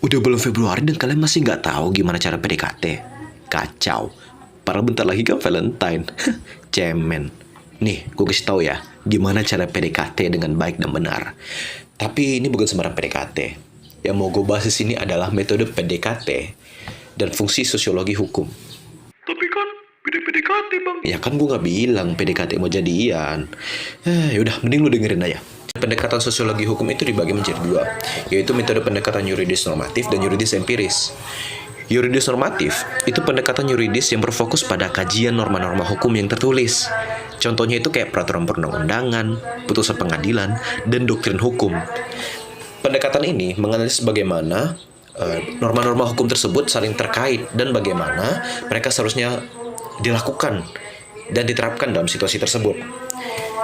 Udah bulan Februari dan kalian masih nggak tahu gimana cara PDKT? Kacau. Padahal bentar lagi kan Valentine. Cemen. Nih, gue kasih tahu ya, gimana cara PDKT dengan baik dan benar. Tapi ini bukan sembarang PDKT. Yang mau gue bahas di sini adalah metode PDKT dan fungsi sosiologi hukum. Tapi kan beda PDKT bang. Ya kan gue nggak bilang PDKT mau jadian. Yaudah, mending lu dengerin aja. Pendekatan sosiologi hukum itu dibagi menjadi dua, yaitu metode pendekatan yuridis normatif dan yuridis empiris. Yuridis normatif itu pendekatan yuridis yang berfokus pada kajian norma-norma hukum yang tertulis. Contohnya itu kayak peraturan perundang-undangan, putusan pengadilan, dan doktrin hukum. Pendekatan ini menganalisis bagaimana norma-norma hukum tersebut saling terkait dan bagaimana mereka seharusnya dilakukan dan diterapkan dalam situasi tersebut.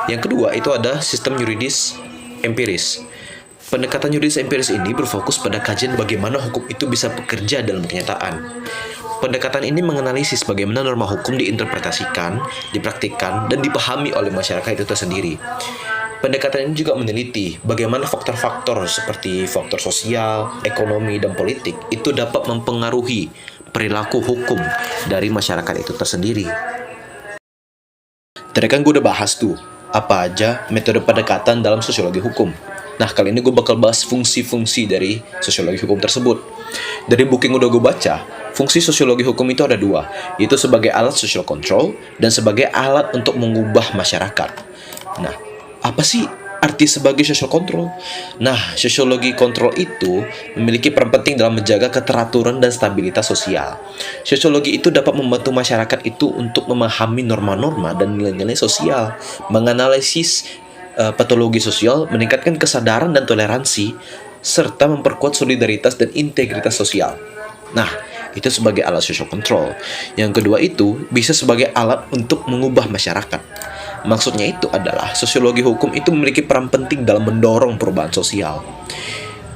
Yang kedua itu ada sistem yuridis empiris. Pendekatan yuridis empiris ini berfokus pada kajian bagaimana hukum itu bisa bekerja dalam kenyataan. Pendekatan ini menganalisis bagaimana norma hukum diinterpretasikan, dipraktikkan, dan dipahami oleh masyarakat itu tersendiri. Pendekatan ini juga meneliti bagaimana faktor-faktor seperti faktor sosial, ekonomi, dan politik itu dapat mempengaruhi perilaku hukum dari masyarakat itu tersendiri. Tadi kan gue udah bahas tuh, apa aja metode pendekatan dalam sosiologi hukum. Nah, kali ini gue bakal bahas fungsi-fungsi dari sosiologi hukum tersebut. Dari buku yang udah gue baca, fungsi sosiologi hukum itu ada dua, yaitu sebagai alat social control dan sebagai alat untuk mengubah masyarakat. Nah, apa sih arti sebagai social control? Nah, sosiologi kontrol itu memiliki peran penting dalam menjaga keteraturan dan stabilitas sosial. Sosiologi itu dapat membantu masyarakat itu untuk memahami norma-norma dan nilai-nilai sosial, menganalisis patologi sosial, meningkatkan kesadaran dan toleransi, serta memperkuat solidaritas dan integritas sosial. Nah, itu sebagai alat social control. Yang kedua itu bisa sebagai alat untuk mengubah masyarakat. Maksudnya itu adalah sosiologi hukum itu memiliki peran penting dalam mendorong perubahan sosial.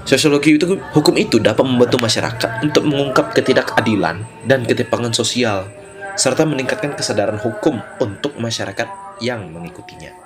Sosiologi hukum itu dapat membantu masyarakat untuk mengungkap ketidakadilan dan ketimpangan sosial, serta meningkatkan kesadaran hukum untuk masyarakat yang mengikutinya.